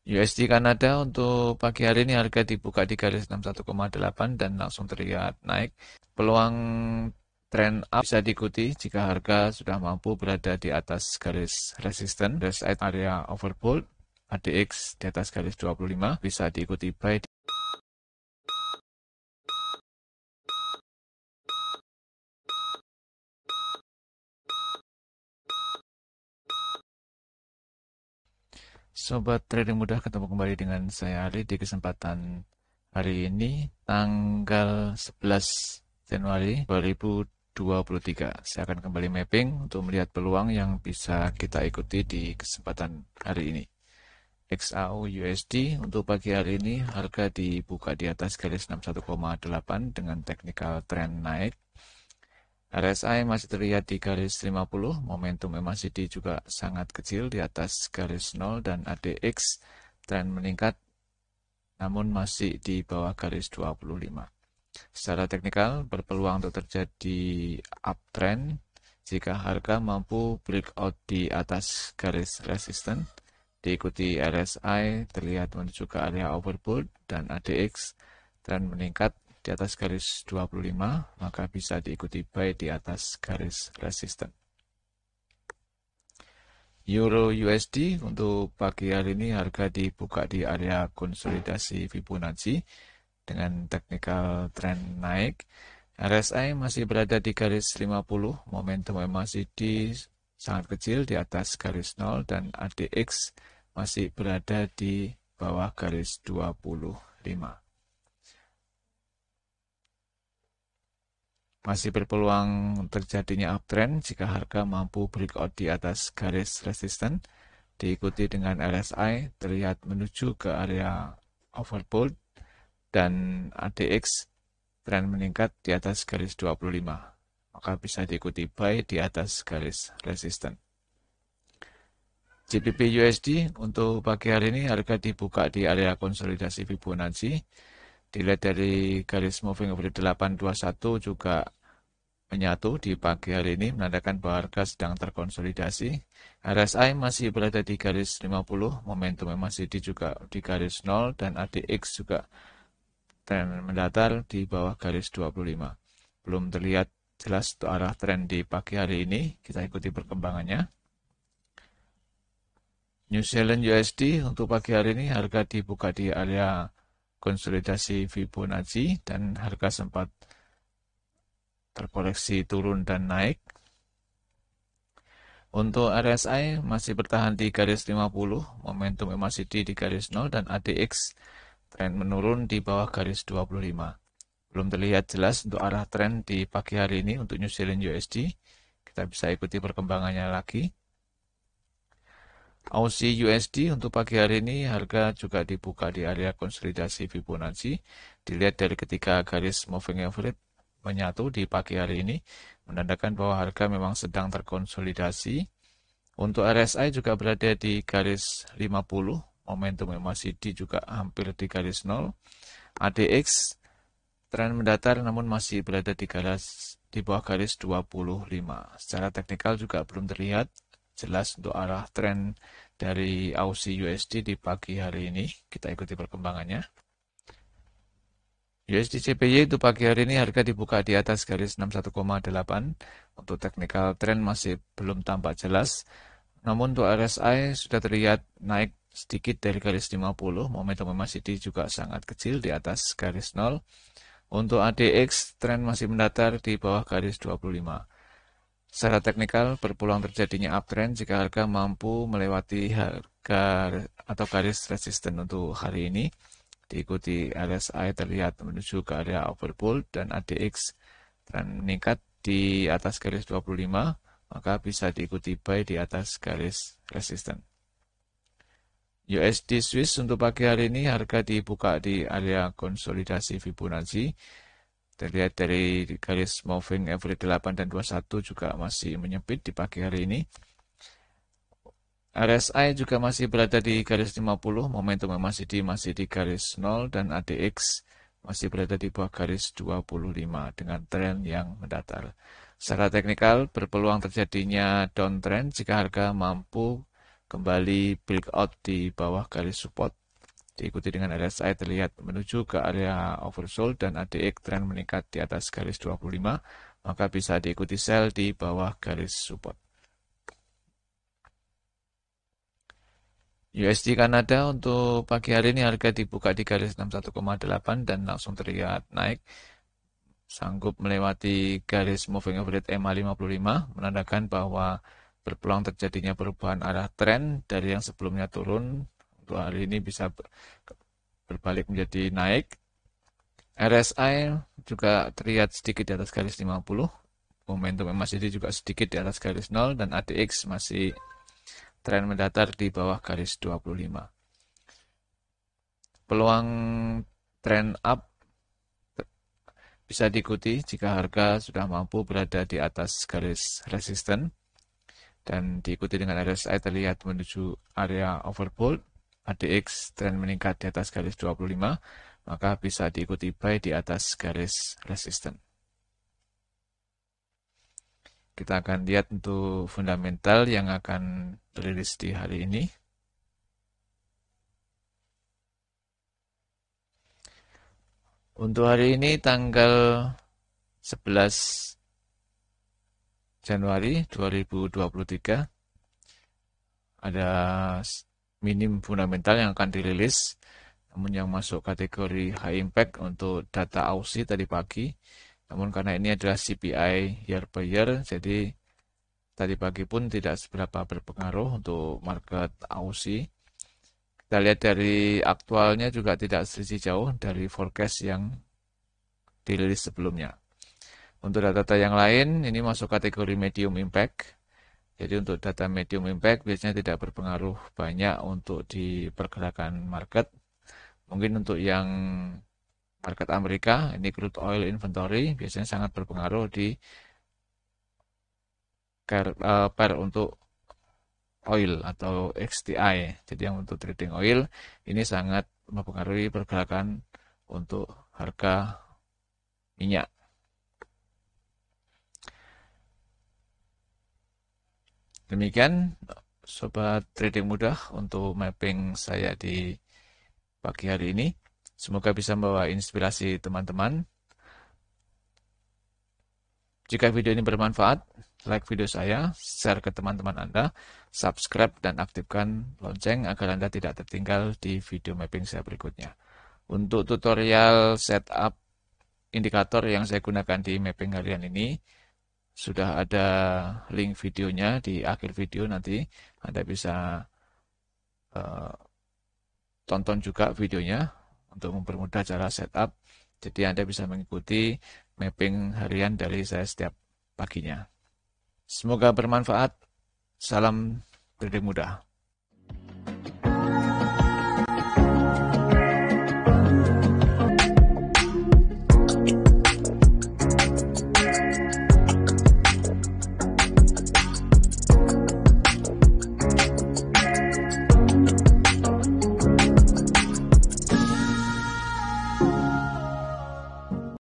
USD Kanada untuk pagi hari ini harga dibuka di garis 61,8 dan langsung terlihat naik. Peluang tren up bisa diikuti jika harga sudah mampu berada di atas garis resisten, resist area overbought, ADX di atas garis 25 bisa diikuti buy. Sobat trading mudah, ketemu kembali dengan saya Ali di kesempatan hari ini tanggal 11 Januari 2023. Saya akan kembali mapping untuk melihat peluang yang bisa kita ikuti di kesempatan hari ini. XAU USD untuk pagi hari ini harga dibuka di atas garis 61,8 dengan technical trend naik. RSI masih terlihat di garis 50, momentum MACD juga sangat kecil di atas garis 0 dan ADX tren meningkat namun masih di bawah garis 25. Secara teknikal berpeluang untuk terjadi uptrend jika harga mampu breakout di atas garis resisten, diikuti RSI terlihat menuju ke area overbought dan ADX tren meningkat di atas garis 25, maka bisa diikuti buy di atas garis resisten. Euro USD untuk pagi hari ini harga dibuka di area konsolidasi Fibonacci dengan technical trend naik. RSI masih berada di garis 50, momentum MACD sangat kecil di atas garis 0 dan ADX masih berada di bawah garis 25. Masih berpeluang terjadinya uptrend jika harga mampu breakout di atas garis resisten, diikuti dengan RSI terlihat menuju ke area overbought dan ADX tren meningkat di atas garis 25, maka bisa diikuti buy di atas garis resisten. GBP USD untuk pagi hari ini harga dibuka di area konsolidasi Fibonacci. Dilihat dari garis moving average 821 juga menyatu di pagi hari ini menandakan bahwa harga sedang terkonsolidasi. RSI masih berada di garis 50, momentum MACD juga di garis 0 dan ADX juga tren mendatar di bawah garis 25. Belum terlihat jelas untuk arah tren di pagi hari ini, kita ikuti perkembangannya. New Zealand USD untuk pagi hari ini harga dibuka di area konsolidasi Fibonacci dan harga sempat terkoreksi turun dan naik. Untuk RSI masih bertahan di garis 50, momentum MACD di garis 0 dan ADX tren menurun di bawah garis 25. Belum terlihat jelas untuk arah tren di pagi hari ini untuk New Zealand USD. Kita bisa ikuti perkembangannya lagi. Aussie USD untuk pagi hari ini harga juga dibuka di area konsolidasi Fibonacci. Dilihat dari ketiga garis moving average menyatu di pagi hari ini, menandakan bahwa harga memang sedang terkonsolidasi. Untuk RSI juga berada di garis 50, momentum MACD juga hampir di garis 0. ADX tren mendatar namun masih berada di bawah garis 25. Secara teknikal juga belum terlihat jelas untuk arah tren dari Aussie USD di pagi hari ini. Kita ikuti perkembangannya. USD CPY itu pagi hari ini harga dibuka di atas garis 61,8. Untuk technical trend masih belum tampak jelas. Namun untuk RSI sudah terlihat naik sedikit dari garis 50. Momentum MACD juga sangat kecil di atas garis 0. Untuk ADX tren masih mendatar di bawah garis 25. Secara teknikal berpeluang terjadinya uptrend jika harga mampu melewati harga atau garis resisten untuk hari ini. Diikuti RSI terlihat menuju ke area overbought dan ADX tren meningkat di atas garis 25, maka bisa diikuti buy di atas garis resisten. USD Swiss untuk pagi hari ini harga dibuka di area konsolidasi Fibonacci. Terlihat dari garis moving average 8 dan 21 juga masih menyempit di pagi hari ini. RSI juga masih berada di garis 50, momentum MACD masih di garis 0 dan ADX masih berada di bawah garis 25 dengan tren yang mendatar. Secara teknikal berpeluang terjadinya downtrend jika harga mampu kembali breakout di bawah garis support. Diikuti dengan RSI terlihat menuju ke area oversold dan ADX tren meningkat di atas garis 25, maka bisa diikuti sell di bawah garis support. USD Kanada untuk pagi hari ini harga dibuka di garis 61,8 dan langsung terlihat naik. Sanggup melewati garis moving average MA55, menandakan bahwa berpeluang terjadinya perubahan arah tren dari yang sebelumnya turun. Untuk hari ini bisa berbalik menjadi naik. RSI juga terlihat sedikit di atas garis 50. Momentum MACD juga sedikit di atas garis 0 dan ADX masih tren mendatar di bawah garis 25. Peluang tren up bisa diikuti jika harga sudah mampu berada di atas garis resisten dan diikuti dengan RSI terlihat menuju area overbought. ADX tren meningkat di atas garis 25, maka bisa diikuti buy di atas garis resisten. Kita akan lihat untuk fundamental yang akan rilis di hari ini. Untuk hari ini tanggal 11 Januari 2023 ada minim fundamental yang akan dirilis, namun yang masuk kategori high impact untuk data Aussie tadi pagi. Namun karena ini adalah CPI year by year, jadi tadi pagi pun tidak seberapa berpengaruh untuk market Aussie. Kita lihat dari aktualnya juga tidak selisih jauh dari forecast yang dirilis sebelumnya. Untuk data-data yang lain, ini masuk kategori medium impact. Jadi untuk data medium impact biasanya tidak berpengaruh banyak untuk di pergerakan market. Mungkin untuk yang market Amerika, ini crude oil inventory biasanya sangat berpengaruh di pair untuk oil atau XTI. Jadi yang untuk trading oil ini sangat mempengaruhi pergerakan untuk harga minyak. Demikian sobat trading mudah untuk mapping saya di pagi hari ini. Semoga bisa membawa inspirasi teman-teman. Jika video ini bermanfaat, like video saya, share ke teman-teman Anda, subscribe dan aktifkan lonceng agar Anda tidak tertinggal di video mapping saya berikutnya. Untuk tutorial setup indikator yang saya gunakan di mapping harian ini, sudah ada link videonya di akhir video, nanti Anda bisa tonton juga videonya untuk mempermudah cara setup. Jadi Anda bisa mengikuti mapping harian dari saya setiap paginya. Semoga bermanfaat. Salam trading mudah.